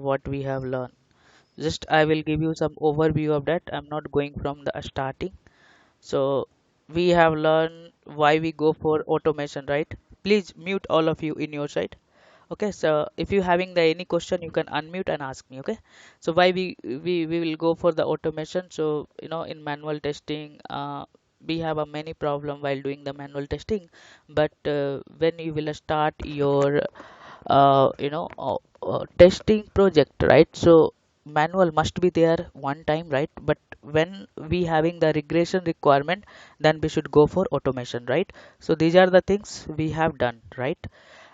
what we have learned. Just I will give you some overview of that. I'm not going from the starting. So we have learned why we go for automation, right? Please mute all of you in your side. Okay, so if you having the any question, you can unmute and ask me. Okay, so why we will go for the automation? So in manual testing, we have a many problem while doing the manual testing, but when you will start your testing project, right? So manual must be there one time, right? But when we having the regression requirement, then we should go for automation, right? So these are the things we have done, right?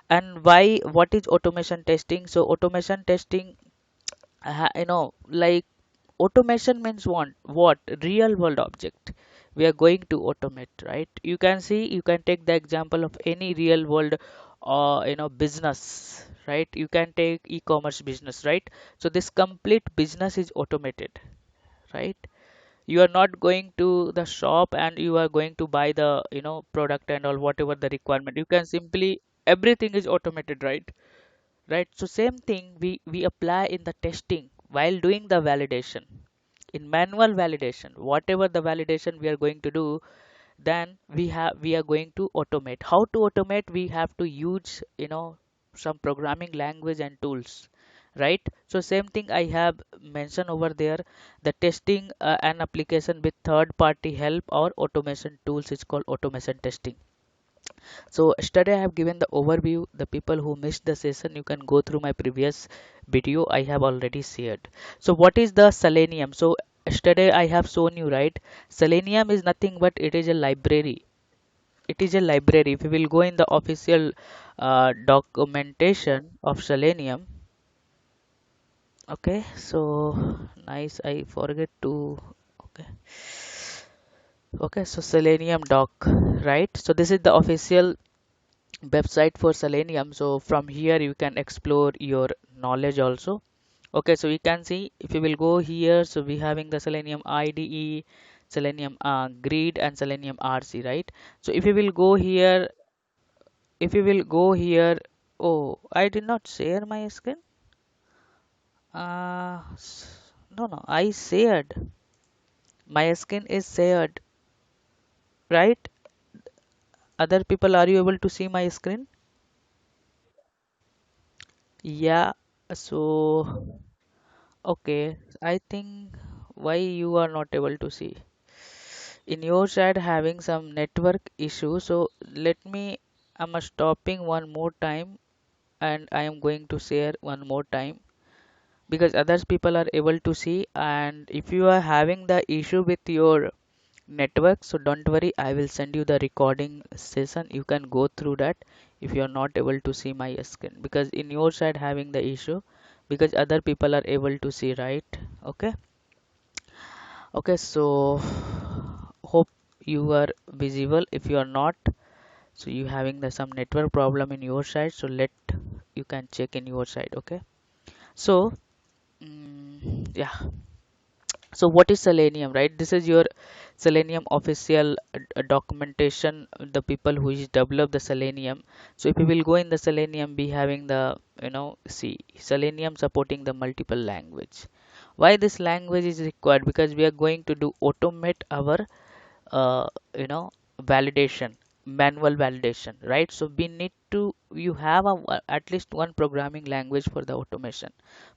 And why, what is automation testing? So automation testing, like automation means what real world object we are going to automate, right? You can see, you can take the example of any real world business, right? You can take e-commerce business, right? So this complete business is automated, right? You are not going to the shop and you are going to buy the product and all whatever the requirement. You can simply, everything is automated, right? So same thing we apply in the testing while doing the validation. In manual validation, whatever the validation we are going to do, then we are going to automate. How to automate? We have to use some programming language and tools, right? So same thing I have mentioned over there. The testing an application with third party help or automation tools is called automation testing. So yesterday I have given the overview. The people who missed the session, you can go through my previous video. I have already shared. So what is the Selenium? So yesterday I have shown you, right? Selenium is nothing but it is a library. It is a library. If you will go in the official documentation of Selenium, okay. So nice. I forget to. Okay. Okay. So Selenium doc, right? So this is the official website for Selenium. So from here you can explore your knowledge also. Okay, so you can see if you will go here, so we having the Selenium IDE, Selenium Grid and Selenium RC, right? So if you will go here, if you will go here, oh, I did not share my screen. No, no, I shared. My screen is shared, right? Other people, are you able to see my screen? Yeah, so okay, I think why you are not able to see. In your side having some network issue, so let me, I'm stopping one more time and I am going to share one more time because others people are able to see. And if you are having the issue with your network, so don't worry, I will send you the recording session. You can go through that if you are not able to see my screen because in your side having the issue because other people are able to see, right? Okay. Okay, so hope you are visible. If you are not, so you having the some network problem in your side, so let you can check in your side. Okay, so yeah. So what is Selenium, right? This is your Selenium official documentation, the people who is develop the Selenium. So if you will go in the Selenium, be having the see Selenium supporting the multiple language. Why this language is required? Because we are going to do automate our uh, you know validation, manual validation, right? So we need to, you have at least one programming language for the automation.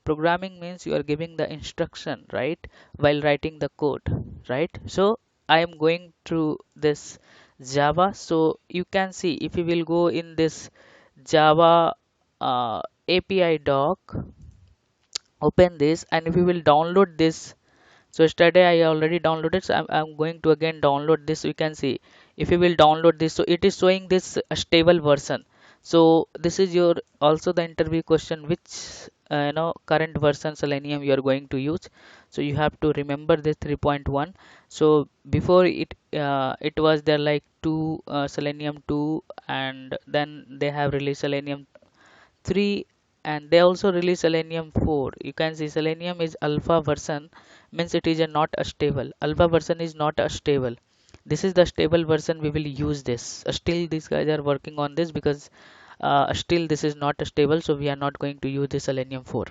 Programming means you are giving the instruction, right, while writing the code, right? So I am going through this Java. So you can see if you will go in this Java API doc, open this, and if you will download this, so yesterday I already downloaded, so I'm going to again download this. You can see if you will download this, so it is showing this stable version. So this is your also the interview question, which current version Selenium you are going to use. So you have to remember this 3.1. So before it was there like 2 Selenium 2, and then they have released Selenium 3, and they also release Selenium 4. You can see Selenium is alpha version, means it is a not a stable. Alpha version is not a stable. This is the stable version, we will use this. Still these guys are working on this because still this is not a stable, so we are not going to use the Selenium 4.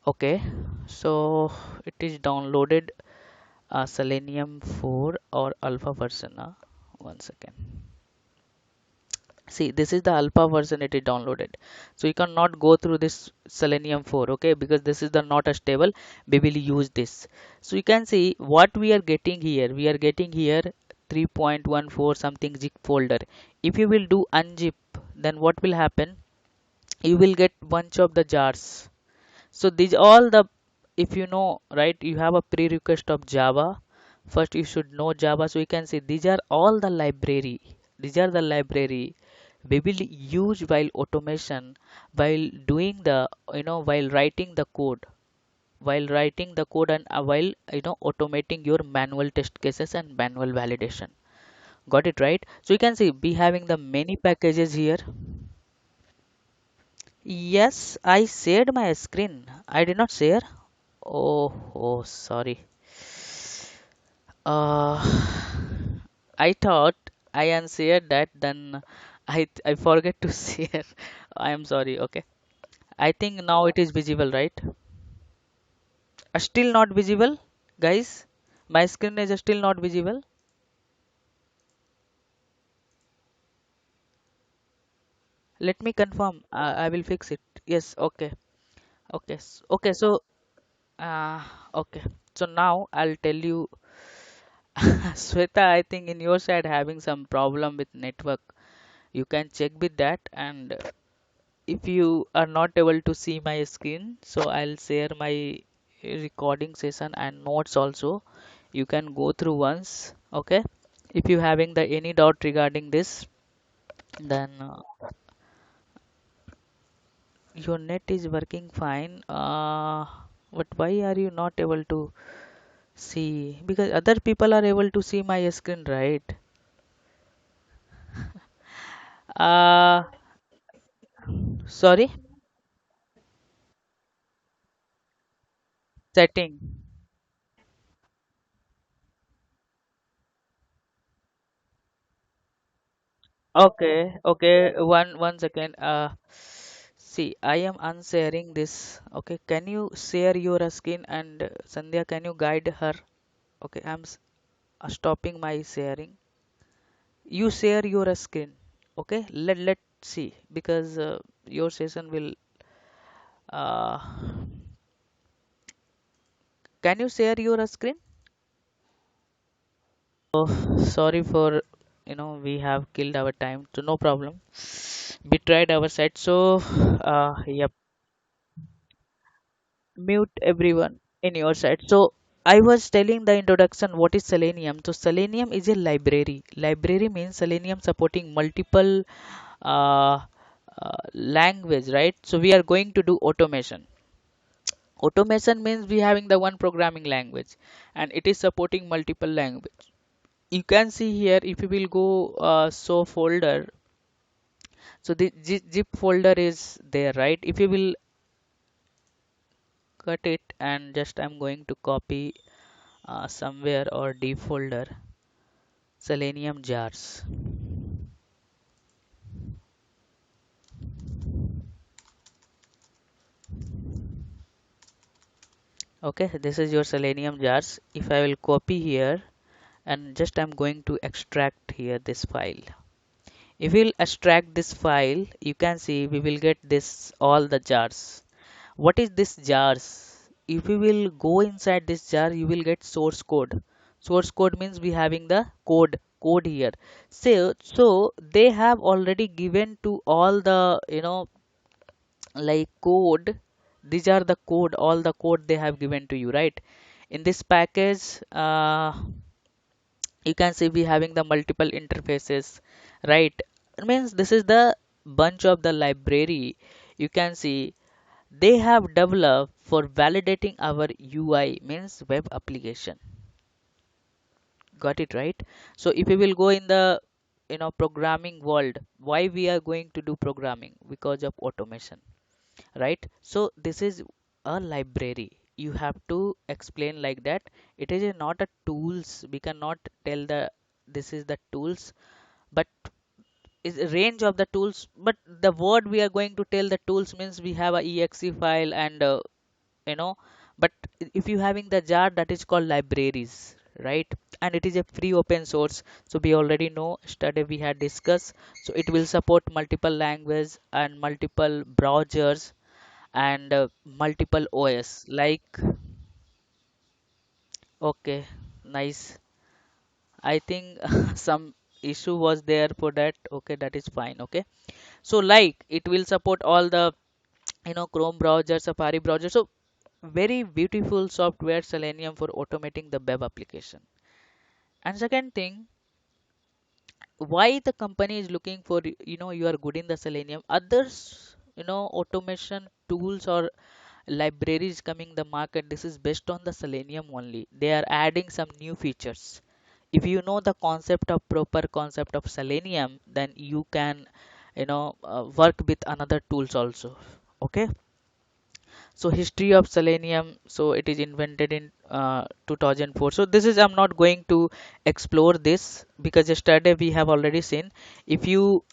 Okay, so it is downloaded Selenium 4 or alpha version. One second. See, this is the alpha version it is downloaded. So you cannot go through this Selenium 4, okay, because this is the not a stable. We will use this. So you can see what we are getting here. We are getting here 3.14 something zip folder. If you will do unzip, then what will happen? You will get bunch of the jars. So these all the, if you know, right, you have a prerequisite of Java. First you should know Java. So you can see these are all the library. These are the library we will use while automation, while doing the, while writing the code, and while automating your manual test cases and manual validation. Got it right? So you can see we having the many packages here. Yes, I shared my screen. I did not share. Oh, sorry. Uh, I thought I answered that, then I forget to share. I am sorry. Okay. I think now it is visible, right? Still not visible, guys. My screen is still not visible. Let me confirm. I will fix it. Yes. Okay. Okay. Okay. So, uh, okay. So now I'll tell you, Sweta. I think in your side having some problem with network. You can check with that, and if you are not able to see my screen, so I'll share my recording session and notes also. You can go through once, okay? If you having the any doubt regarding this, then your net is working fine. But why are you not able to see? Because other people are able to see my screen, right? Uh, Sorry, setting. Okay, okay. One second. See, I am unsharing this. Okay, can you share your screen, and Sandhya, can you guide her? Okay, stopping my sharing. You share your screen. Okay, let's see, because your session will. Uh, can you share your screen? Oh, sorry for, we have killed our time. So no problem. We tried our side. So yep, mute everyone in your side. So I was telling the introduction what is Selenium. So Selenium is a library. Library means Selenium supporting multiple uh, language, right? So we are going to do automation. Automation means we having the one programming language, and it is supporting multiple language. You can see here, if you will go so folder, so the zip folder is there, right? If you will cut it, and just I'm going to copy somewhere or D folder, Selenium jars. Okay, this is your Selenium jars. If I will copy here, and just I'm going to extract here this file. If we'll extract this file, you can see we will get this all the jars. What is this jars? If we will go inside this jar, you will get source code. Source code means we having the code here. So they have already given to all the, like code. These are the code, all the code they have given to you, right? In this package, you can see we having the multiple interfaces, right? It means this is the bunch of the library. You can see they have developed for validating our UI, means web application. Got it right? So if we will go in the, programming world, why we are going to do programming? Because of automation, right? So this is a library. You have to explain like that. It is not a tools. We cannot tell the this is the tools, but is a range of the tools. But the word we are going to tell the tools means we have a exe file, and you know. But if you having the jar, that is called libraries, right? And it is a free open source. So we already know, yesterday we had discussed. So it will support multiple language and multiple browsers and multiple OS like. Okay, nice. I think some issue was there for that. Okay, that is fine. Okay, so like it will support all the, Chrome browser, Safari browser. So very beautiful software Selenium for automating the web application. And second thing, why the company is looking for, you are good in the Selenium. Others, automation tools or libraries coming the market, this is based on the Selenium only. They are adding some new features. If you know the concept of proper concept of Selenium, then you can, work with another tools also. Okay. So history of Selenium, so it is invented in 2004. So this is, I'm not going to explore this because yesterday we have already seen. If you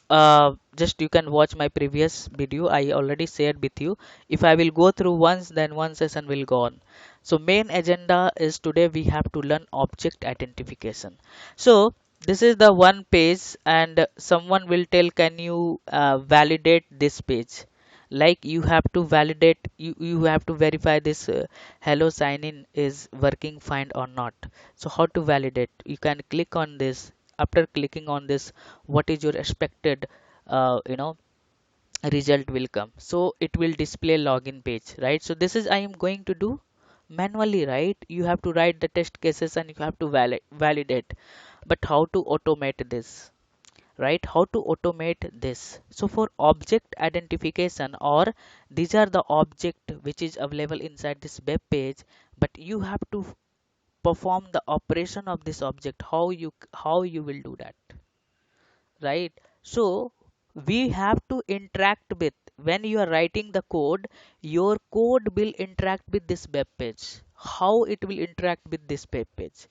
just, you can watch my previous video, I already shared with you. If I will go through once, then one session will go on. So main agenda is today we have to learn object identification. So this is the one page, and someone will tell, can you validate this page? Like you have to validate, you have to verify this hello sign in is working fine or not. So how to validate? You can click on this. After clicking on this, what is your expected uh, you know result will come. So it will display login page, right? So this is I am going to do manually, right? You have to write the test cases and you have to validate. But how to automate this? Right, how to automate this? So for object identification, or these are the object which is available inside this web page, but you have to perform the operation of this object. How you will do that, right? So we have to interact with, when you are writing the code, your code will interact with this web page. How it will interact with this web page?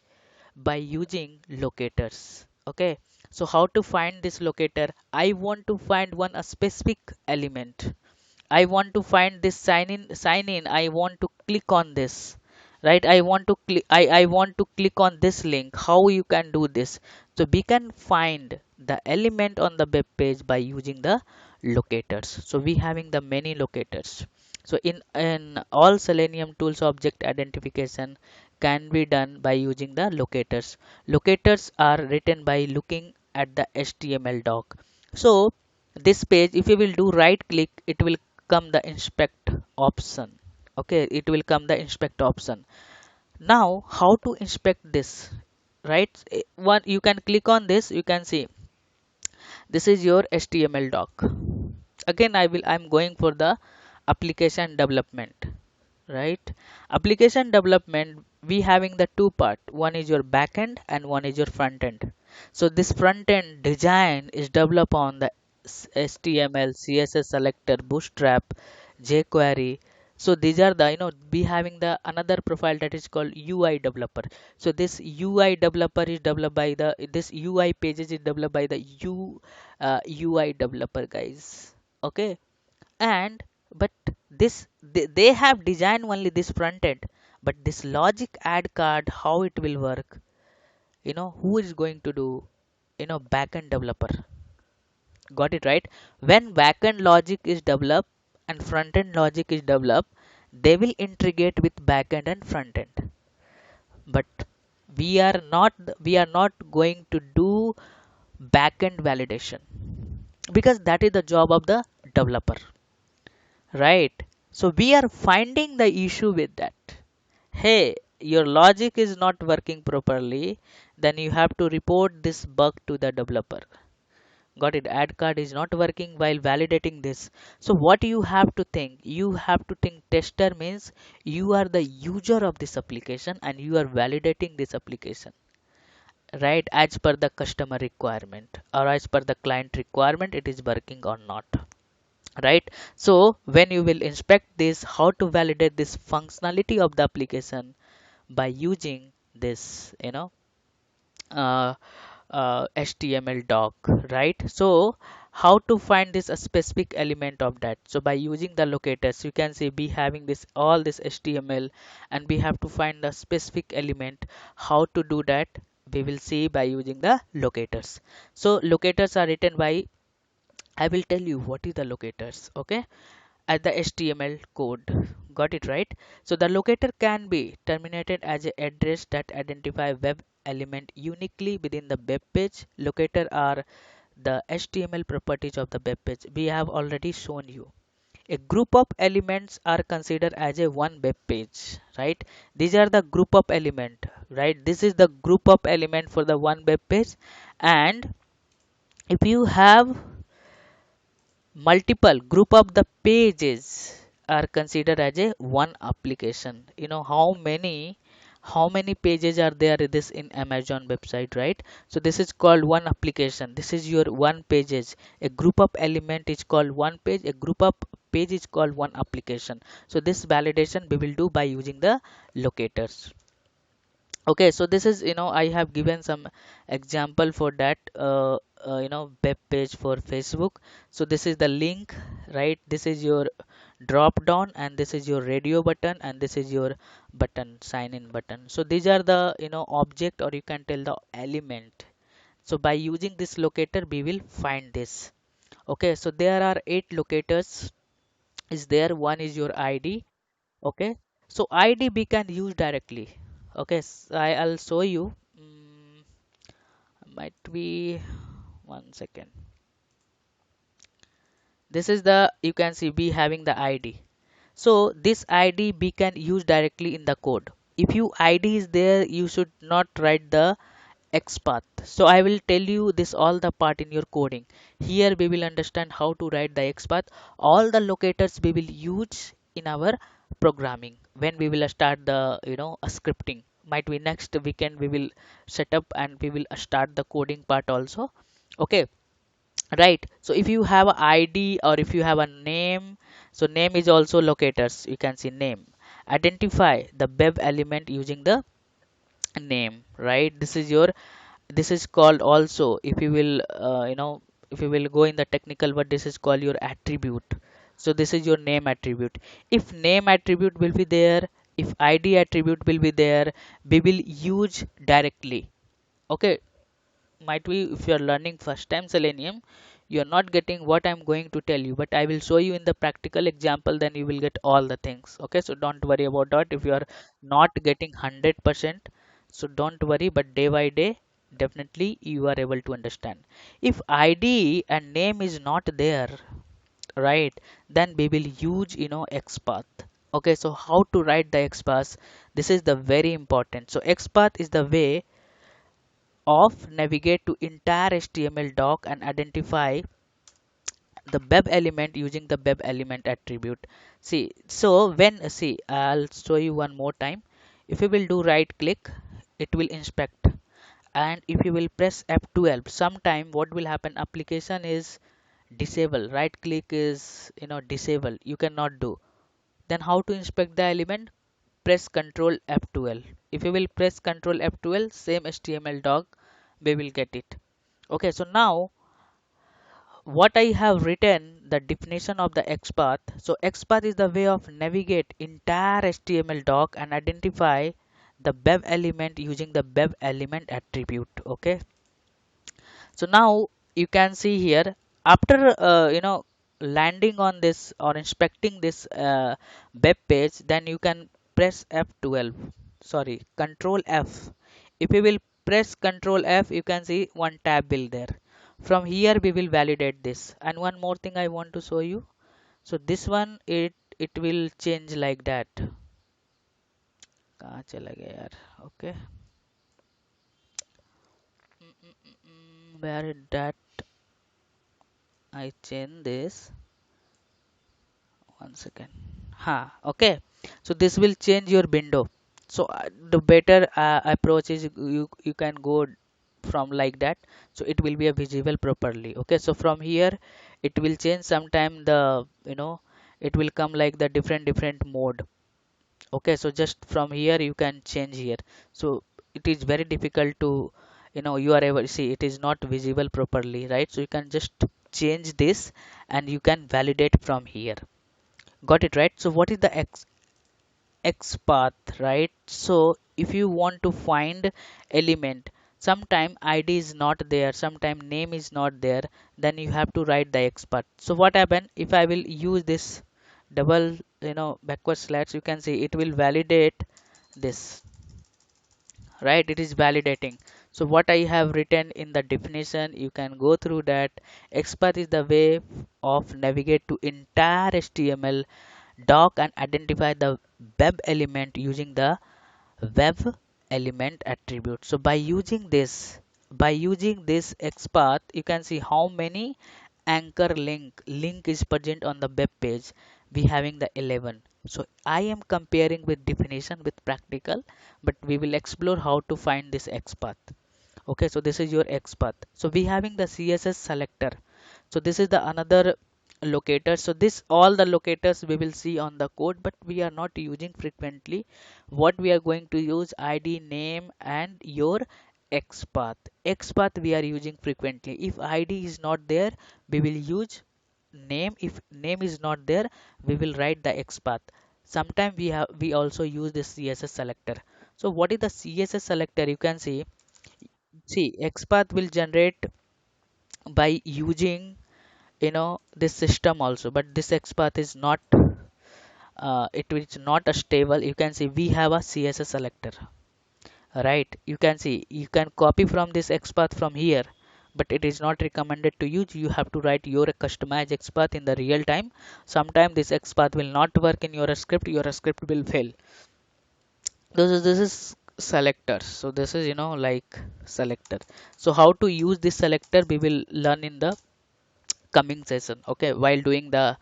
By using locators. Okay, so how to find this locator? I want to find one a specific element. I want to find this sign in. I want to click on this, right? I want to click on this link. How you can do this? So we can find the element on the web page by using the locators. So we having the many locators. So in all Selenium tools, object identification can be done by using the locators. Locators are written by looking at the HTML doc. So this page, if you will do right click, it will come the inspect option. Okay, it will come the inspect option. Now how to inspect this, right? One, you can click on this, you can see this is your HTML doc. Again I'm going for the application development, right? Application development, we having the two part. One is your back end and one is your front end. So this front end design is developed on the HTML, CSS selector, bootstrap, jQuery. So these are the, we having the another profile that is called UI developer. So this UI developer is developed by the, this UI pages is developed by the UI developer guys. Okay. And but this, they have designed only this front end, but this logic add card, how it will work, who is going to do, backend developer. Got it, right? When backend logic is developed and front end logic is developed, they will integrate with backend and front end. But we are not going to do backend validation, because that is the job of the developer, right? So we are finding the issue with that. Hey, your logic is not working properly, then you have to report this bug to the developer. Got it? Add card is not working while validating this. So what you have to think? You have to think tester means you are the user of this application and you are validating this application, right? As per the customer requirement or as per the client requirement, it is working or not, right? So when you will inspect this, how to validate this functionality of the application? By using this, uh, HTML doc, right? So how to find this a specific element of that. So by using the locators, you can see we having this all this HTML, and we have to find the specific element. How to do that, we will see by using the locators. So locators are written by, I will tell you what is the locators, okay, at the HTML code. Got it right? So the locator can be terminated as an address that identify web element uniquely within the web page. Locator are the HTML properties of the web page. We have already shown you. A group of elements are considered as a one web page, right? These are the group of element, right? This is the group of element for the one web page. And if you have multiple group of the pages are considered as a one application. You know how many pages are there in this in Amazon website, right? So this is called one application. This is your one pages. A group of element is called one page. A group of page is called one application. So this validation we will do by using the locators. Okay, so this is, I have given some example for that, web page for Facebook. So this is the link, right? This is your drop down, and this is your radio button, and this is your button, sign in button. So these are the, object, or you can tell the element. So by using this locator we will find this. Okay, so there are 8 locators is there. One is your ID. Okay, so id we can use directly. Okay, I'll show you. Might be 1 second. This is the, you can see we having the id. So this id we can use directly in the code. If you id is there, you should not write the XPath. So I will tell you this all the part in your coding. Here we will understand how to write the XPath. All the locators we will use in our programming when we will start the, scripting. Might be next weekend we will set up and we will start the coding part also. Okay, right. So if you have a ID, or if you have a name, so name is also locators. You can see name. Identify the web element using the name, right? This is called also, if you will, if you will go in the technical word, this is called your attribute. So this is your name attribute. If name attribute will be there, if id attribute will be there, we will use directly. Okay, might be if you are learning first time Selenium, you are not getting what I'm going to tell you, but I will show you in the practical example, then you will get all the things. Okay, so don't worry about that. If you are not getting 100%, so don't worry, but day by day definitely you are able to understand. If id and name is not there, right, then we will use, XPath. Okay, so how to write the XPath? This is the very important. So XPath is the way of navigate to entire HTML doc and identify the web element using the web element attribute. See, so when, see, I'll show you one more time. If you will do right click, it will inspect, and if you will press F12, sometime what will happen, application is disabled, right click is, disabled, you cannot do. Then how to inspect the element? Press Ctrl F12. If you will press Ctrl F12, same HTML doc we will get it. Okay, so now what I have written, the definition of the XPath. So XPath is the way of navigate entire HTML doc and identify the web element using the web element attribute. Okay, so now you can see here, after landing on this or inspecting this web page, then you can press F12, sorry, Control F. If you will press Control F, you can see one tab will there. From here we will validate this. And one more thing I want to show you. So this one, it will change like that. कहाँ चला गया यार? Okay, where is that? I change this. 1 second. Okay, so this will change your window. So the better approach is, you can go from like that, so it will be a visible properly. Okay, so from here it will change. Sometime the, it will come like the different mode. Okay, so just from here you can change here. So it is very difficult to, you are able, see, it is not visible properly, right? So you can just change this and you can validate from here. Got it, right? So what is the x path, right? So if you want to find element, sometime id is not there, sometime name is not there, then you have to write the x path. So what happen if I will use this double backward slash, you can see it will validate this, right? It is validating. So what I have written in the definition, you can go through that. XPath is the way of navigate to entire HTML doc and identify the web element using the web element attribute. So by using this XPath, you can see how many anchor link is present on the web page. We having the 11. So I am comparing with definition with practical, but we will explore how to find this XPath. Okay, so this is your XPath. So we having the CSS selector. So this is the another locator. So this all the locators we will see on the code, but we are not using frequently. What we are going to use id, name and your XPath. XPath we are using frequently. If id is not there, we will use name. If name is not there, we will write the XPath. Sometimes we also use this CSS selector. So what is the CSS selector? You can see XPath will generate by using this system also, but this XPath is not it is not a stable. You can see we have a CSS selector, right? You can see you can copy from this XPath from here, but it is not recommended to use. You have to write your customized XPath in the real time. Sometimes this XPath will not work in your script, your script will fail. This is selector. So this is like selector. So how to use this selector we will learn in the coming session, okay, while doing the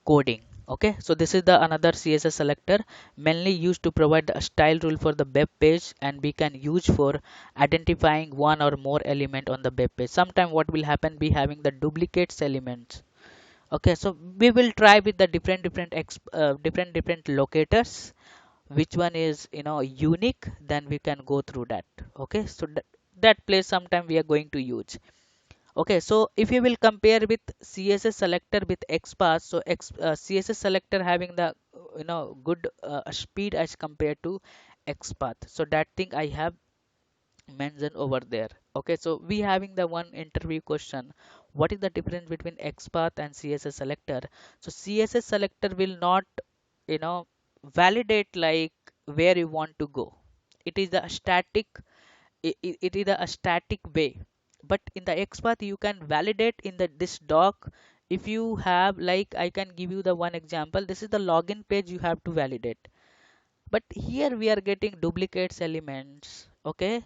coding. Okay, so this is the another CSS selector, mainly used to provide a style rule for the web page, and we can use for identifying one or more element on the web page. Sometime what will happen, we having the duplicates elements. Okay, so we will try with the different locators, which one is unique, then we can go through that. Okay, so that place sometime we are going to use. Okay, so if you will compare with CSS selector with XPath, so CSS selector having the good speed as compared to XPath. So that thing I have mentioned over there. Okay, so we having the one interview question. What is the difference between XPath and CSS selector? So CSS selector will not you know validate like where you want to go. It is the static, it is a static way, but in the XPath you can validate in the this doc. If you have, like, I can give you the one example. This is the login page, you have to validate, but here we are getting duplicates elements. Okay,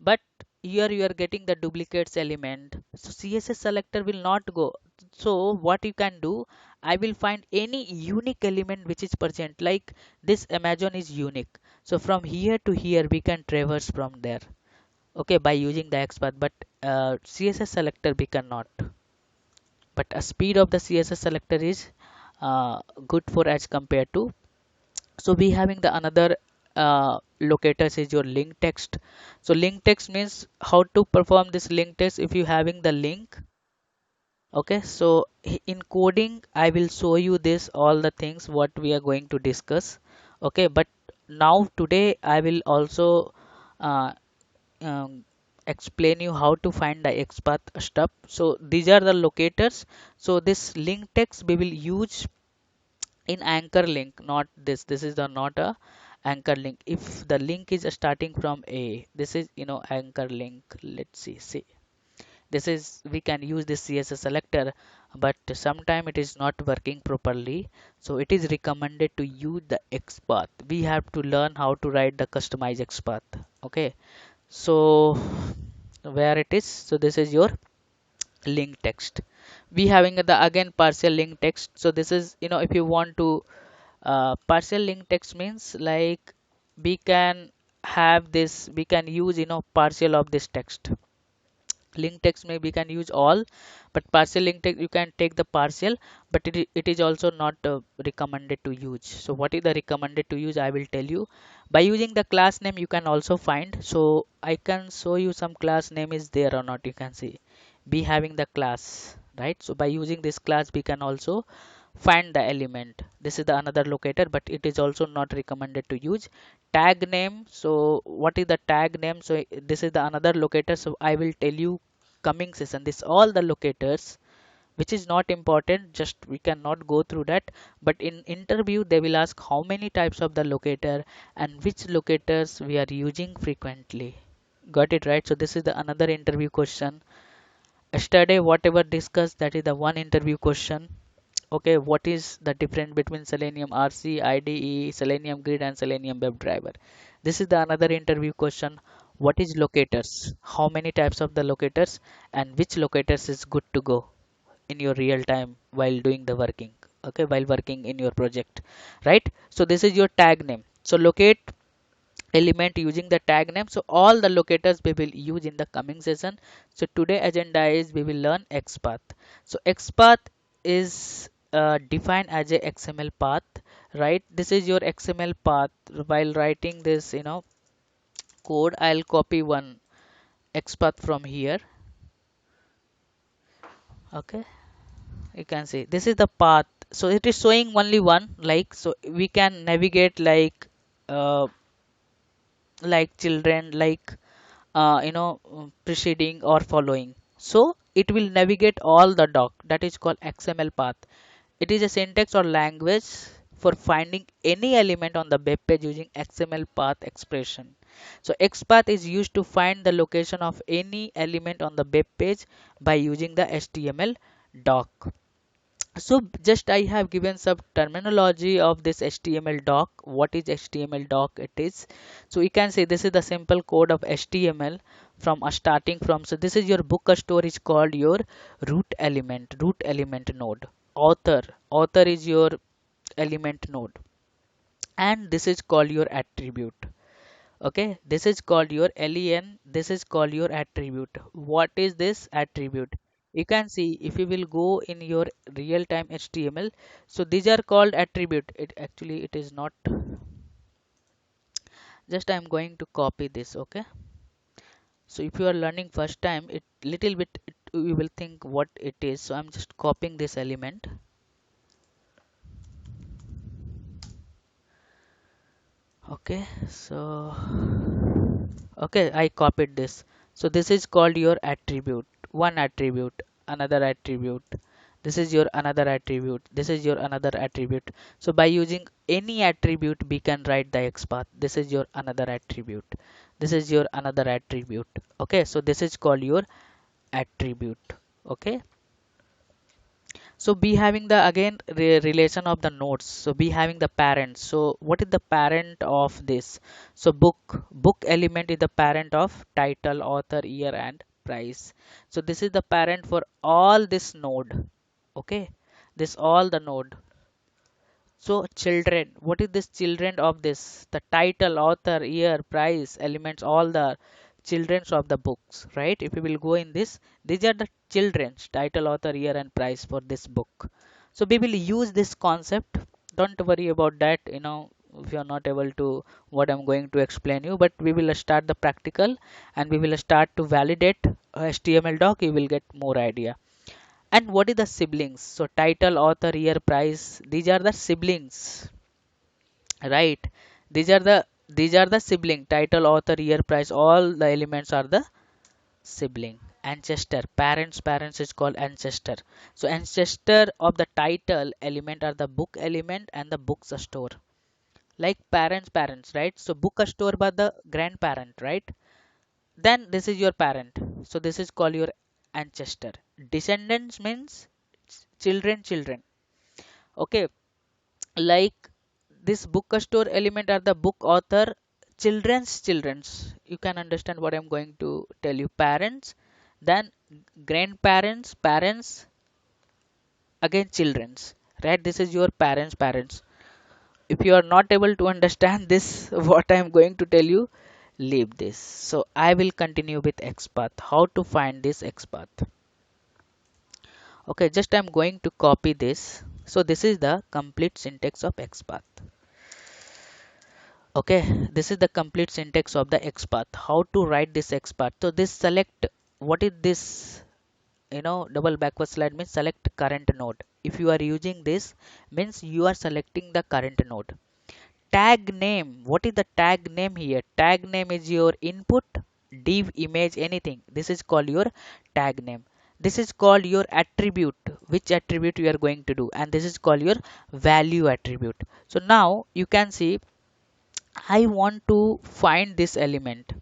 but here you are getting the duplicates element, so CSS selector will not go. So what you can do, I will find any unique element which is present, like this Amazon is unique, so from here to here we can traverse from there, okay, by using the XPath. But CSS selector we cannot. But a speed of the CSS selector is good for as compared to. So we having the another locators is your link text. So link text means how to perform this link text. If you having the link, okay, so in coding I will show you this all the things what we are going to discuss. Okay, but now today I will also uh, um, explain you how to find the XPath stuff. So these are the locators. So this link text we will use in anchor link, not this is the not a anchor link. If the link is starting from a, this is anchor link. Let's see, this is we can use this CSS selector, but sometime it is not working properly. So it is recommended to use the XPath. We have to learn how to write the customized XPath. Okay, so where it is, so this is your link text. We having the again partial link text. So this is if you want to partial link text means like we can have this, we can use partial of this text. Link text may we can use all, but partial link text you can take the partial, but it is also not recommended to use. So what is the recommended to use, I will tell you. By using the class name you can also find. So I can show you some class name is there or not. You can see we having the class, right? So by using this class we can also find the element. This is the another locator, but it is also not recommended to use. Tag name, so what is the tag name? So this is the another locator, so I will tell you coming session. This all the locators which is not important, just we cannot go through that, but in interview they will ask how many types of the locator and which locators we are using frequently. Got it, right? So this is the another interview question. Yesterday whatever discussed, that is the one interview question. Okay, what is the difference between Selenium RC, IDE, Selenium Grid and Selenium WebDriver? This is the another interview question. What is locators? How many types of the locators and which locators is good to go in your real time while doing the working? Okay, while working in your project, right? So this is your tag name. So locate element using the tag name. So all the locators we will use in the coming session. So today agenda is we will learn XPath. So XPath is defined as a XML path, right? This is your XML path. While writing this, code, I'll copy one XPath from here. Okay, you can see this is the path. So it is showing only one, like, so we can navigate uh, like children, like preceding or following. So it will navigate all the doc. That is called XML path. It is a syntax or language for finding any element on the web page using XML path expression. So XPath is used to find the location of any element on the web page by using the HTML doc. So just I have given some terminology of this HTML doc. What is HTML doc? It is, so you can say this is the simple code of HTML from starting from. So this is your book store is called your root element node. Author is your element node, and this is called your attribute. Okay, this is called your len. This is called your attribute. What is this attribute? You can see if you will go in your real-time HTML. So these are called attribute. It actually it is not. Just I'm going to copy this. Okay. So if you are learning first time, it little bit you will think what it is. So I'm just copying this element. Okay. So okay, I copied this. So this is called your attribute. One attribute, another attribute. This is your another attribute. This is your another attribute. So by using any attribute, we can write the XPath. This is your another attribute. This is your another attribute. Okay, so this is called your attribute. Okay, so be having the again relation of the nodes. So be having the parents. So what is the parent of this? So book element is the parent of title, author, year and price. So this is the parent for all this node. Okay, this all the node. So children, what is this children of this? The title, author, year, price, elements, all the childrens of the books, right? If you will go in this, these are the children's title, author, year, and price for this book. So we will use this concept. Don't worry about that, if you are not able to what I'm going to explain you, but we will start the practical and we will start to validate HTML doc. You will get more idea. And what is the siblings? So title, author, year, price. These are the siblings, right? These are the sibling. Title, author, year, price. All the elements are the sibling. Ancestor. Parents is called ancestor. So ancestor of the title element are the book element and the books store. Like parents, right? So book store by the grandparent, right? Then this is your parent. So this is called your ancestor. Descendants means children. Okay, like this book store element are the book author, children's. You can understand what I'm going to tell you. Parents, then grandparents, parents, again children's, right? This is your parents. If you are not able to understand this what I'm going to tell you, leave this. So I will continue with XPath. How to find this XPath? Okay, just I'm going to copy this. So this is the complete syntax of XPath. Okay, this is the complete syntax of the XPath. How to write this XPath? So this select, what is this double backward slide means select current node. If you are using this, means you are selecting the current node. Tag name, what is the tag name here? Tag name is your input, div, image, anything. This is called your tag name. This is called your attribute, which attribute you are going to do, and this is called your value attribute. So now you can see I want to find this element.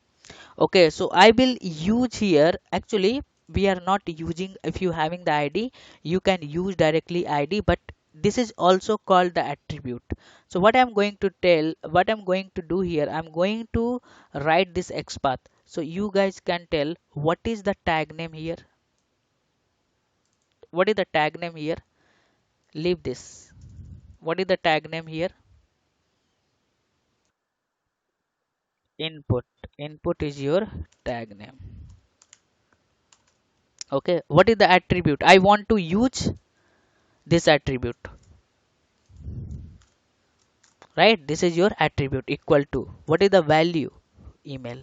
Okay, so I will use here, actually we are not using, if you having the id you can use directly id, but this is also called the attribute. So what I'm going to do here, I'm going to write this xpath. So you guys can tell what is the tag name here. What is the tag name here? Leave this. What is the tag name here? Input. Input is your tag name. Okay, what is the attribute? I want to use this attribute, right? This is your attribute equal to, what is the value? Email.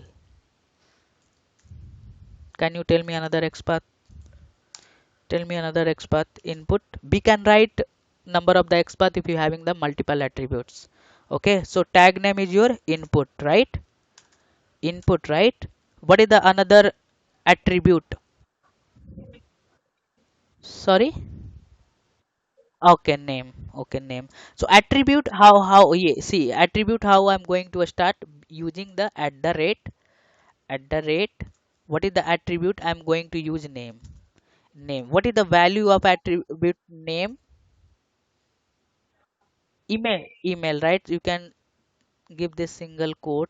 Can you tell me another xpath? Tell me another xpath. Input. We can write number of the xpath if you having the multiple attributes. Okay, so tag name is your input, right? Input, right? What is the another attribute? Sorry. Okay, name. Okay, name. So attribute, how yeah, see attribute, how I'm going to start using the at the rate. What is the attribute? I'm going to use name. Name. What is the value of attribute name? Email. Email, right? You can give this single quote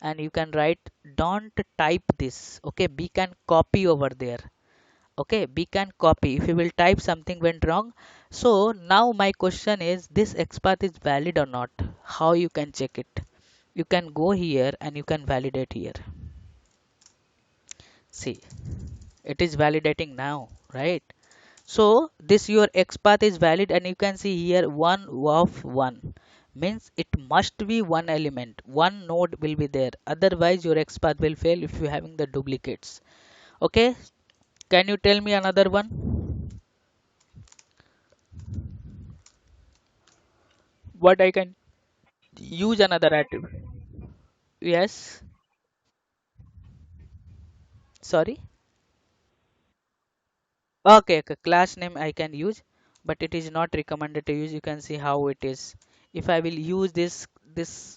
and you can write, don't type this. Okay, we can copy over there. Okay, we can copy. If you will type something went wrong. So now my question is, this xpath is valid or not? How you can check it? You can go here and you can validate here. See, it is validating now, right? So this your xpath is valid, and you can see here one of one means it must be one element, one node will be there, otherwise your xpath will fail if you having the duplicates. Okay, can you tell me another one? What I can use another attribute? Yes, sorry. Okay, okay, class name I can use, but it is not recommended to use. You can see how it is. If I will use this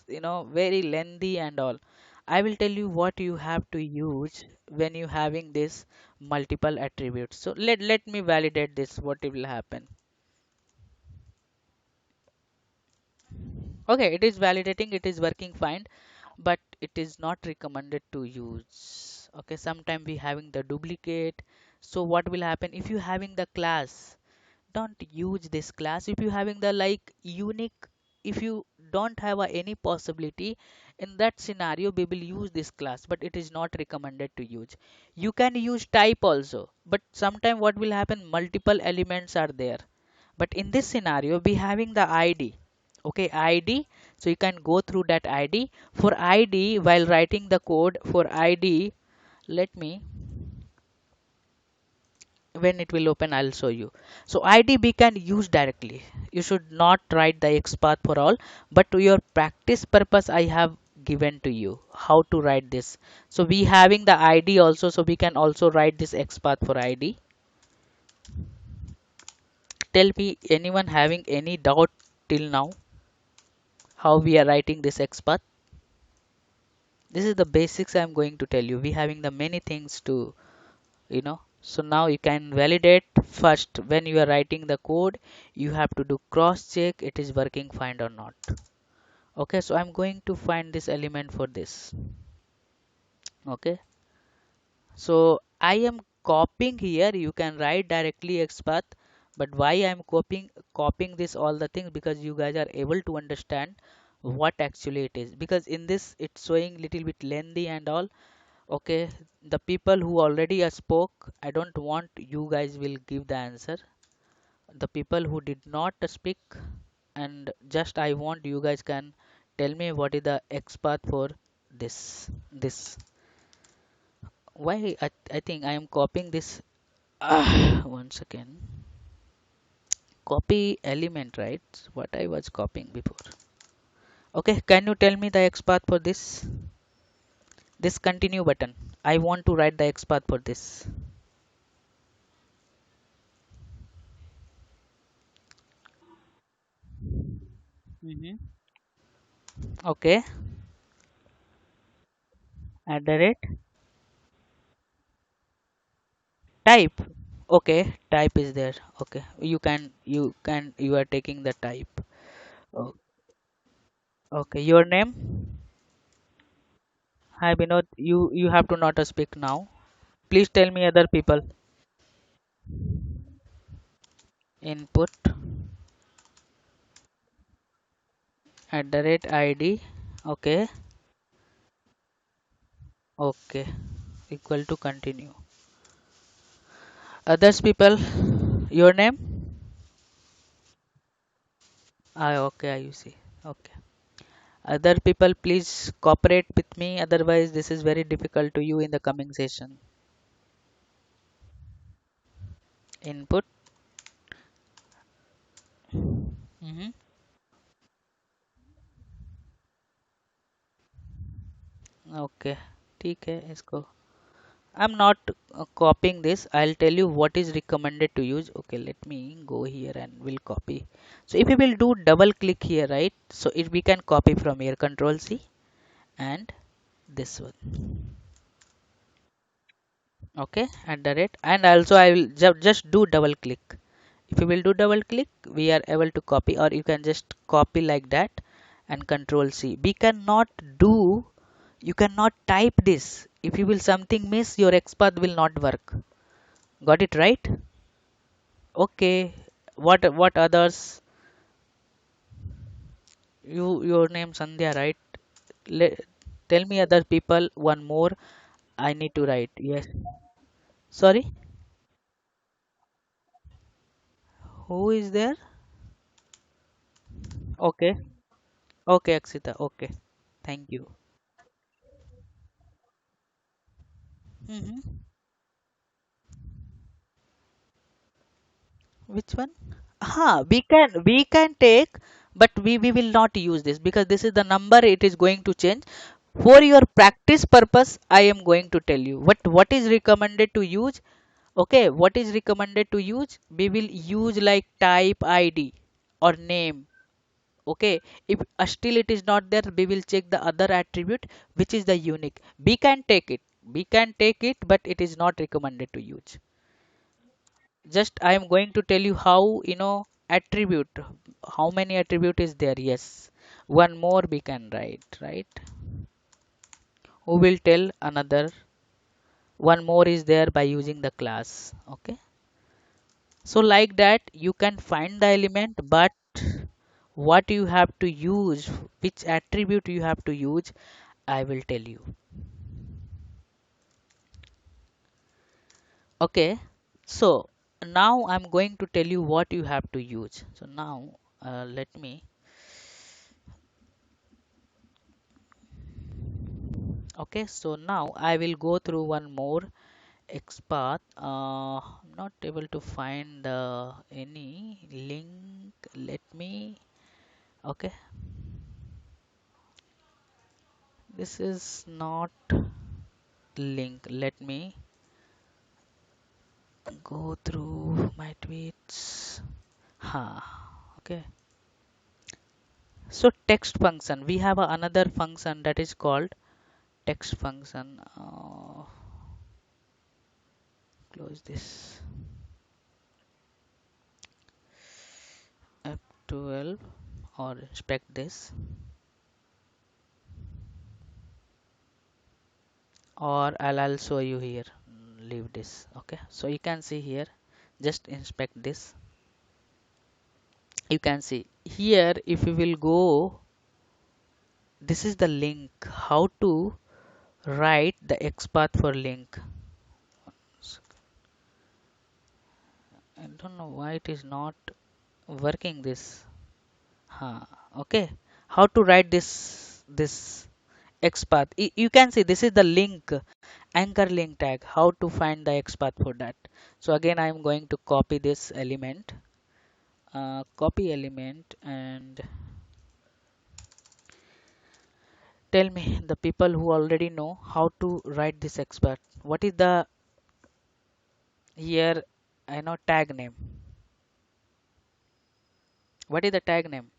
very lengthy and all, I will tell you what you have to use when you having this multiple attributes. So let me validate this. What it will happen? Okay, it is validating. It is working fine, but it is not recommended to use. Okay, sometime we having the duplicate. So what will happen if you having the class? Don't use this class if you having the like unique. If you don't have any possibility, in that scenario we will use this class, but it is not recommended to use. You can use type also, but sometime what will happen, multiple elements are there. But in this scenario we having the id. Okay, id. So you can go through that id. For id, while writing the code for id, let me, when it will open I'll show you. So id we can use directly. You should not write the xpath for all, but to your practice purpose I have given to you how to write this. So we having the id also, so we can also write this xpath for id. Tell me, anyone having any doubt till now how we are writing this xpath? This is the basics I'm going to tell you. We having the many things to, so now you can validate. First, when you are writing the code, you have to do cross check it is working fine or not. Okay, so I'm going to find this element for this. Okay, so I am copying here. You can write directly xpath, but why I'm copying this all the things, because you guys are able to understand what actually it is, because in this it's showing little bit lengthy and all. Okay, the people who already spoke, I don't want you guys will give the answer. The people who did not speak, and just I want you guys can tell me what is the XPath for this. Why I think I am copying this One second. Copy element, right? What I was copying before. Okay, can you tell me the XPath for this? This continue button. I want to write the XPath for this. Hmm. Okay, at the rate type. Okay, type is there. Okay, you are taking the type. Oh, okay, your name? Hi Binod, you have to not speak now. Please tell me other people. Input at the rate ID. Okay, okay, equal to continue. Others people, your name? Ah, okay, you see. Okay. Other people, please cooperate with me. Otherwise, this is very difficult to you in the coming session. Input. Hmm. Okay. ठीक है इसको. I'm not copying this. I'll tell you what is recommended to use. Okay, let me go here and we'll copy. So if we will do double click here, right? So if we can copy from here, Control C and this one. Okay, at the rate. And also I will just do double click. If you will do double click, we are able to copy, or you can just copy like that and Control C. We cannot do, you cannot type this. If you will something miss, your XPath will not work. Got it right? Okay. What others? Your name Sandhya, right? Le Tell me other people. One more. I need to write. Yes. Sorry. Who is there? Okay. Okay, Akshita. Okay. Thank you. Hmm. Which one? We can take, but we will not use this because this is the number it is going to change. For your practice purpose, I am going to tell you what is recommended to use. Okay, what is recommended to use? We will use like type ID or name. Okay, if still it is not there, we will check the other attribute which is the unique. We can take it, but it is not recommended to use. Just I am going to tell you how, attribute, how many attribute is there. Yes, one more we can write, right? Who will tell another? One more is there by using the class. Okay, so like that you can find the element, but what you have to use, which attribute you have to use, I will tell you. Okay, so now I'm going to tell you what you have to use. So now let me. Okay, so now I will go through one more XPath. I'm not able to find any link. Let me. Okay, this is not link. Let me go through my tweets. Huh. Okay. So text function. We have another function that is called text function. Close this. F12 or inspect this, or I'll show you here. Leave this. Okay, so you can see here, just inspect this. You can see here, if you will go, this is the link. How to write the XPath for link. So, I don't know why it is not working this. Huh. Okay, how to write this XPath. You can see this is the link, anchor link tag, how to find the XPath for that. So again, I am going to copy this element, copy element, and tell me the people who already know how to write this XPath. What is the here, I know tag name. What is the tag name?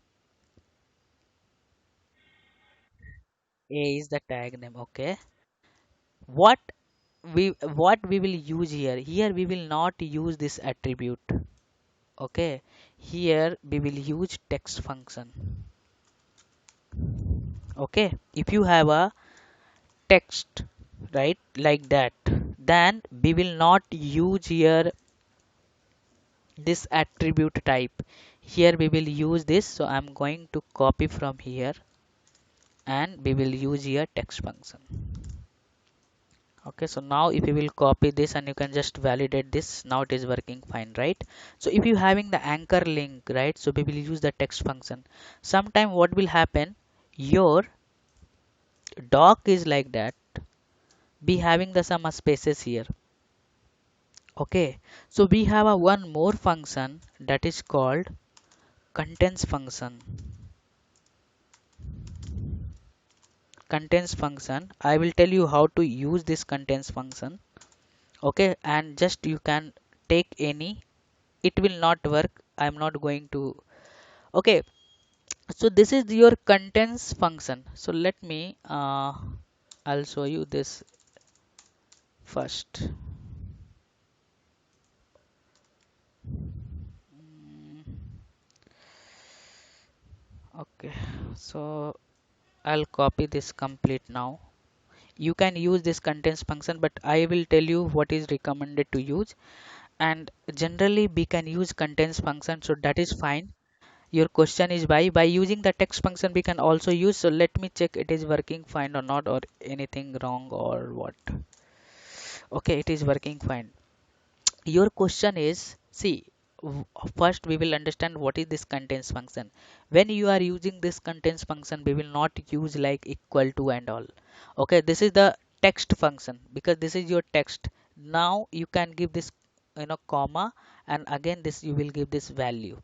A is the tag name. Okay. What what we will use here? Here we will not use this attribute. Okay. Here we will use text function. Okay. If you have a text, right, like that, then we will not use here this attribute type. Here we will use this. So I'm going to copy from here and we will use here text function. Okay, so now if you will copy this and you can just validate this, now it is working fine, right? So if you having the anchor link, right, so we will use the text function. Sometime what will happen, your doc is like that, be having the some spaces here. Okay, so we have a one more function that is called contents function. Contents function, I will tell you how to use this contents function. Okay, and just you can take any, it will not work, I'm not going to. Okay, so this is your contents function. So let me I'll show you this first. Mm, okay, so I'll copy this complete now. You can use this contents function, but I will tell you what is recommended to use. And generally we can use contents function, so that is fine. Your question is why? By using the text function we can also use. So let me check it is working fine or not, or anything wrong or what. Okay, it is working fine. Your question is, see, first we will understand what is this contains function. When you are using this contains function, we will not use like equal to and all. Okay, this is the text function because this is your text. Now you can give this, comma, and again this you will give this value.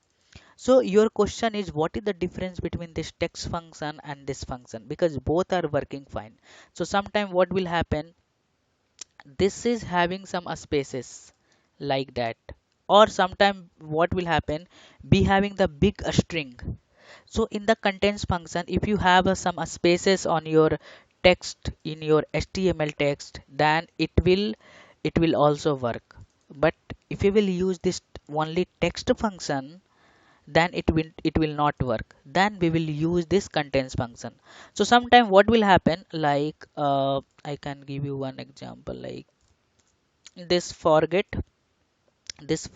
So your question is what is the difference between this text function and this function, because both are working fine. So sometime what will happen, this is having some spaces like that, or sometime what will happen, be having the big string. So in the contents function, if you have some spaces on your text in your HTML text, then it will also work. But if you will use this only text function, then it will not work. Then we will use this contents function. So sometime what will happen, like I can give you one example, like this forget this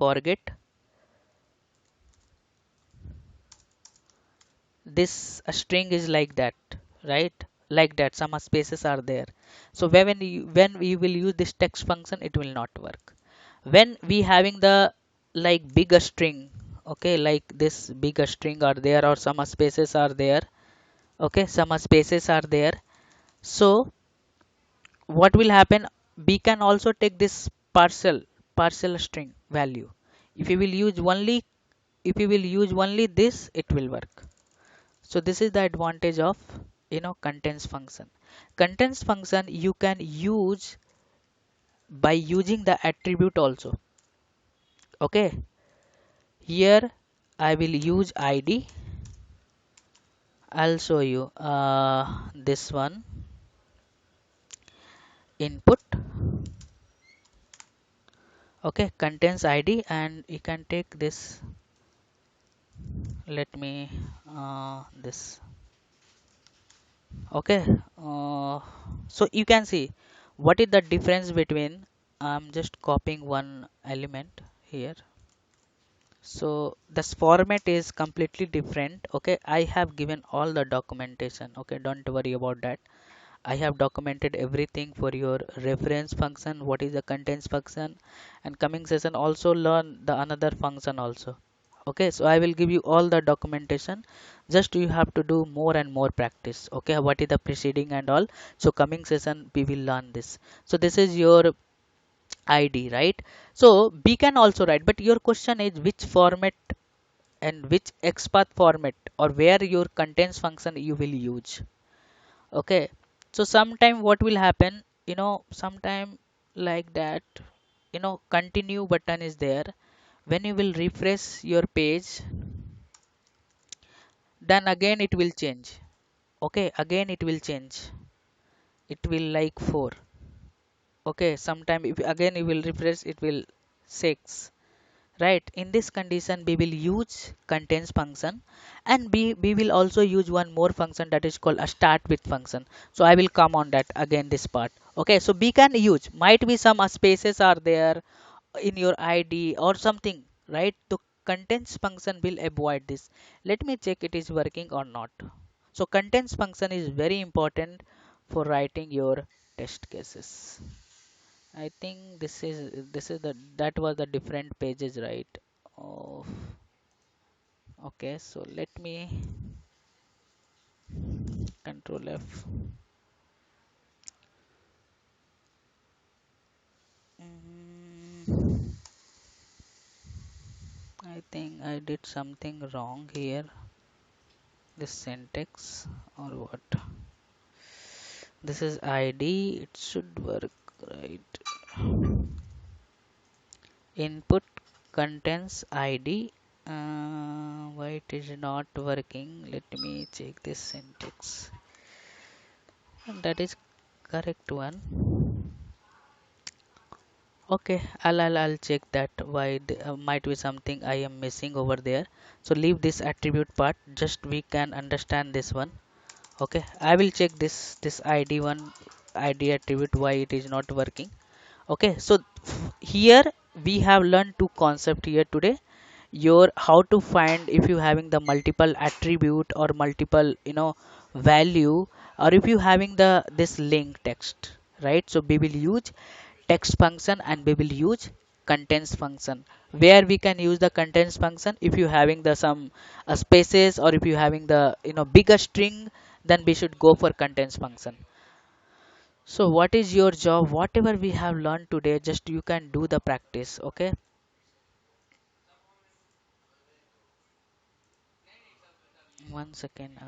string is like that, right, like that some spaces are there. So when we will use this text function, it will not work. When we having the like bigger string, okay, like this bigger string are there or some spaces are there, okay, some spaces are there. So what will happen, we can also take this partial string value. if you will use only if you will use only this, it will work. So this is the advantage of contents function. Contents function you can use by using the attribute also. Okay, here I will use id. I'll show you this one, input. Okay, contains id, and you can take this. Let me this. Okay, so you can see what is the difference between, I'm just copying one element here. So this format is completely different. Okay, I have given all the documentation. Okay, don't worry about that. I have documented everything for your reference function, what is the contents function, and coming session also learn the another function also. Okay, so I will give you all the documentation. Just you have to do more and more practice. Okay, what is the preceding and all. So coming session we will learn this. So this is your ID, right? So we can also write, but your question is which format and which XPath format or where your contains function you will use. Okay, so sometime what will happen, sometime like that, continue button is there. When you will refresh your page, then again it will change. Okay, again it will change. It will like 4. Okay, sometime if again you will refresh, it will 6. Right, in this condition we will use contains function, and we will also use one more function that is called a start with function. So I will come on that again this part. Okay, so we can use, might be some spaces are there in your ID or something, right? The contains function will avoid this. Let me check it is working or not. So contains function is very important for writing your test cases. I think this is the that was the different pages, right? Oh, okay. So let me control F. Mm, I think I did something wrong here. This syntax or what? This is ID. It should work, right? Input contains ID. Why it is not working? Let me check this syntax. And that is correct one. Okay, I'll check that why might be something I am missing over there. So leave this attribute part. Just we can understand this one. Okay, I will check this ID one, ID attribute why it is not working. Okay, so here we have learned two concept here today. Your how to find if you having the multiple attribute or multiple value, or if you having the this link text, right? So we will use text function and we will use contains function. Where we can use the contains function if you having the some spaces, or if you having the bigger string, then we should go for contains function. So what is your job? Whatever we have learned today, just you can do the practice. Okay, one second.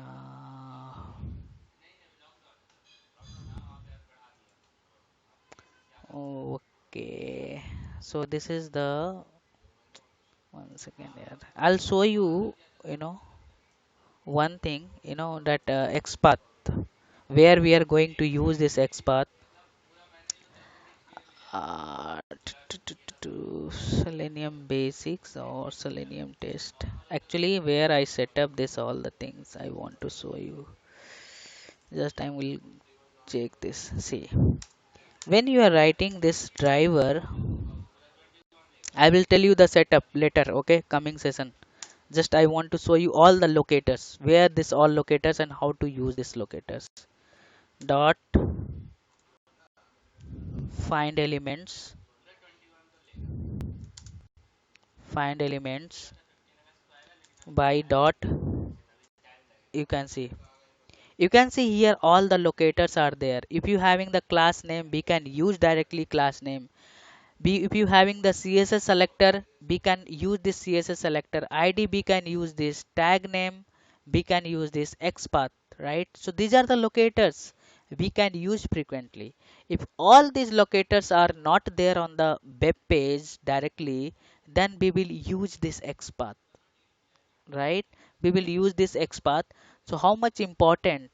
Okay, so this is the one second here. I'll show you, you know, one thing, that XPath, where we are going to use this XPath. Selenium basics or Selenium test. Actually, where I set up this all the things I want to show you. Just I will check this. See, when you are writing this driver, I will tell you the setup later. Okay, coming session. Just I want to show you all the locators, where this all locators and how to use this locators. Dot find elements, find elements by dot. You can see. You can see here all the locators are there. If you having the class name, we can use directly class name. If you having the CSS selector, we can use this CSS selector. ID we can use this. Tag name we can use this. XPath, right? So these are the locators we can use frequently. If all these locators are not there on the web page directly, then we will use this XPath, right? We will use this XPath. So how much important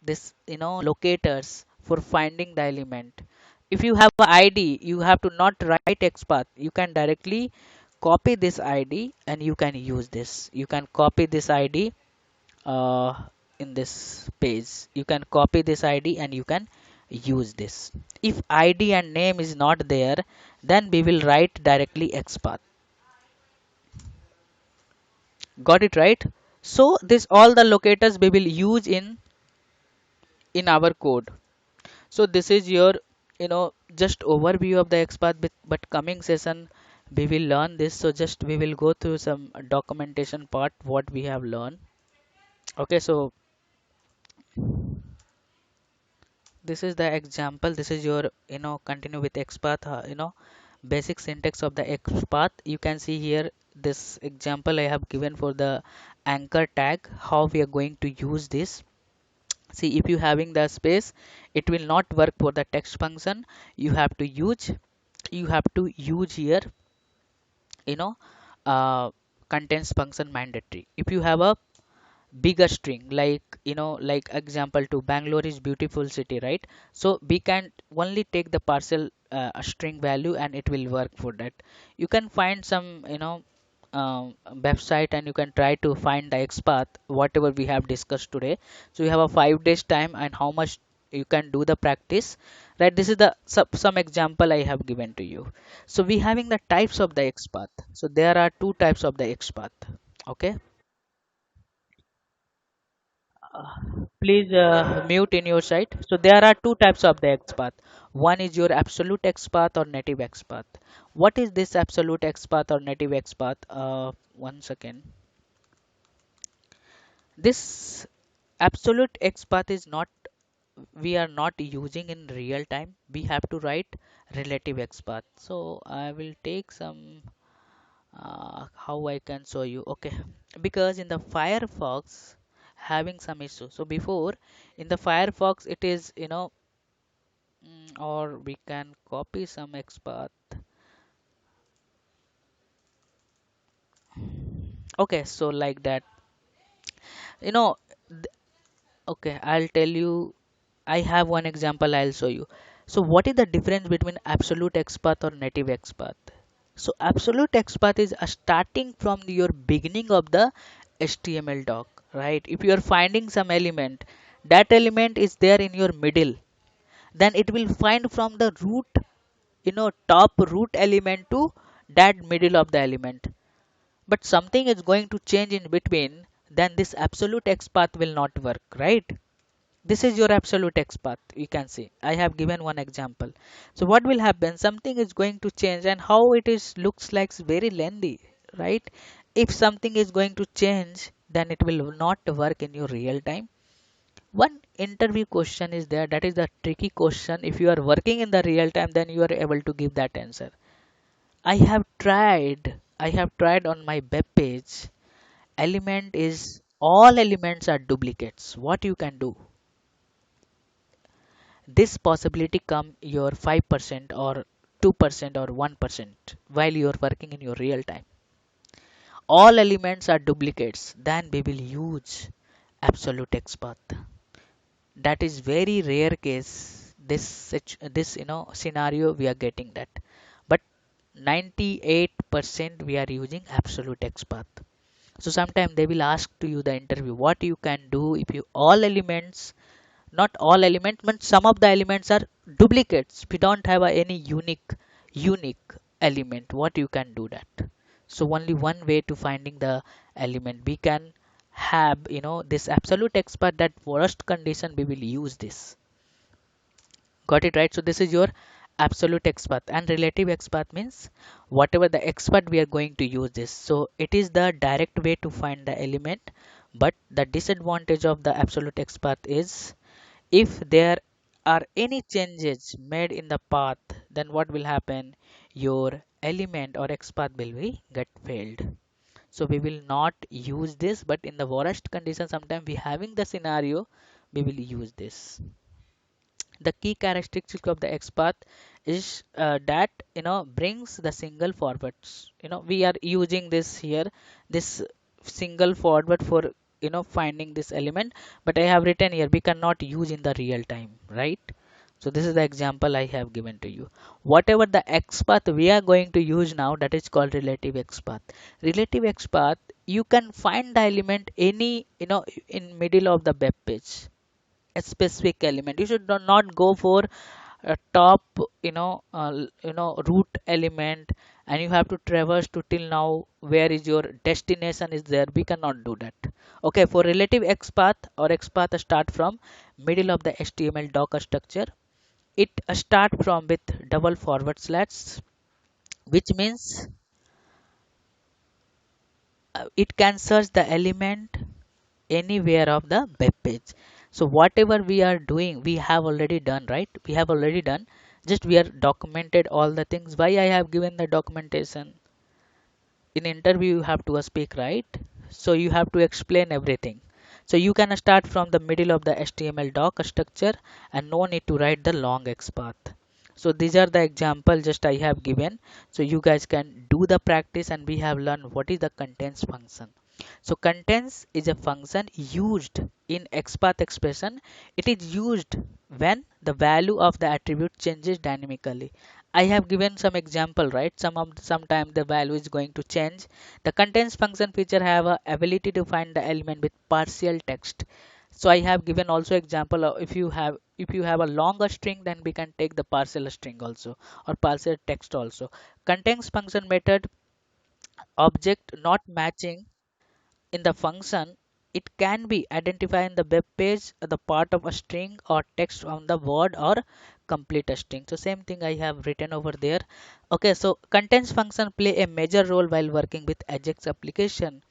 this locators for finding the element. If you have a id, you have to not write XPath. You can directly copy this id and you can use this. You can copy this id uh, in this page. You can copy this id and you can use this. If id and name is not there, then we will write directly XPath. Got it, right? So this all the locators we will use in our code. So this is your just overview of the XPath, but coming session we will learn this. So just we will go through some documentation part what we have learned. Okay, so this is the example. This is your, continue with XPath, basic syntax of the XPath. You can see here this example I have given for the anchor tag, how we are going to use this. See, if you having the space, it will not work for the text function. You have to use here, you know, uh, contains function mandatory. If you have a bigger string, like, like example to Bangalore is beautiful city, right? So we can only take the partial string value and it will work for that. You can find some, website, and you can try to find the XPath whatever we have discussed today. So you have a 5 days time, and how much you can do the practice, right? This is the some example I have given to you. So we having the types of the XPath. So there are two types of the XPath. Okay. Please mute in your side. So there are two types of the XPath. One is your absolute XPath or native XPath. What is this absolute XPath or native XPath? One second. This absolute XPath is not, we are not using in real time. We have to write relative XPath. So I will take some, how I can show you. Okay, because in the Firefox having some issue. So before, in the Firefox it is, or we can copy some XPath. Okay, so like that, you know th- okay, I'll tell you. I have one example, I'll show you. So what is the difference between absolute XPath or native XPath? So absolute XPath is a starting from your beginning of the HTML doc, right? If you are finding some element, that element is there in your middle, then it will find from the root, top root element to that middle of the element. But something is going to change in between, then this absolute XPath will not work, right? This is your absolute XPath. You can see I have given one example. So what will happen, something is going to change, and how it is looks like very lengthy, right? If something is going to change, then it will not work in your real time. One interview question is there, that is the tricky question. If you are working in the real time, then you are able to give that answer. I have tried on my web page. Element is, all elements are duplicates. What you can do, this possibility come your 5% or 2% or 1% while you are working in your real time. All elements are duplicates, then we will use absolute XPath. That is very rare case. This scenario we are getting that, but 98% we are using absolute XPath. So sometimes they will ask to you the interview, what you can do if you all elements, not all elements, but some of the elements are duplicates. We don't have any unique element. What you can do that? So only one way to finding the element. We can have, this absolute expert, that worst condition we will use this. Got it, right? So this is your absolute expert, and relative expert means whatever the expert we are going to use this. So it is the direct way to find the element, but the disadvantage of the absolute expert is, if there are any changes made in the path, then what will happen? Your element or XPath will be get failed. So we will not use this, but in the worst condition, sometimes we having the scenario, we will use this. The key characteristic of the XPath is that, brings the single forwards. We are using this here, this single forward for, finding this element, but I have written here we cannot use in the real time, right? So this is the example I have given to you. Whatever the XPath we are going to use now, that is called relative XPath. Relative XPath, you can find the element any, in middle of the web page, a specific element. You should not go for a top, root element, and you have to traverse to till now where is your destination is there. We cannot do that. Okay, for relative XPath or XPath start from middle of the HTML docker structure. It start from with double forward slash, which means it can search the element anywhere of the web page. So whatever we are doing, we have already done, right? We have already done. Just we are documented all the things. Why I have given the documentation? In interview you have to speak, right? So you have to explain everything. So you can start from the middle of the HTML doc structure and no need to write the long XPath. So these are the example just I have given. So you guys can do the practice and we have learned what is the contains function. So contains is a function used in XPath expression. It is used when the value of the attribute changes dynamically. I have given some example, right? Sometime the value is going to change. The contains function feature have a ability to find the element with partial text. So I have given also example of if you have a longer string, then we can take the partial string also or partial text also. Contains function method object not matching in the function, it can be identified in the web page the part of a string or text on the word or complete a string. So same thing I have written over there. Okay, so contains function play a major role while working with Ajax application.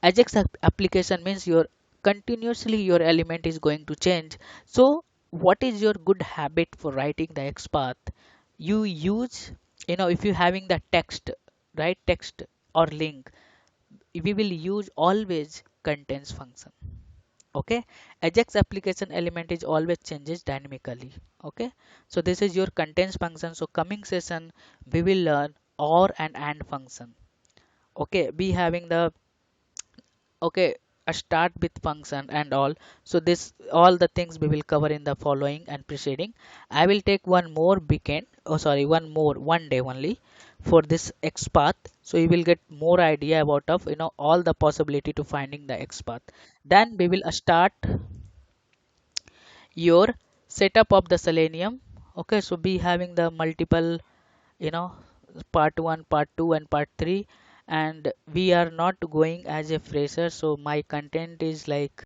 Ajax application means your continuously your element is going to change. So what is your good habit for writing the XPath? You use, if you having the text, right, text or link, we will use always contains function. Okay, Ajax application element is always changes dynamically. Okay, so this is your contains function. So coming session we will learn or and function. Okay, we having the, okay, a start with function and all. So this all the things we will cover in the following and preceding. I will take one more weekend, oh sorry, one day only for this XPath. So you will get more idea about of all the possibility to finding the XPath. Then we will start your setup of the Selenium. Okay, so be having the multiple, you know part 1, part 2 and part 3, and we are not going as a fresher, so my content is like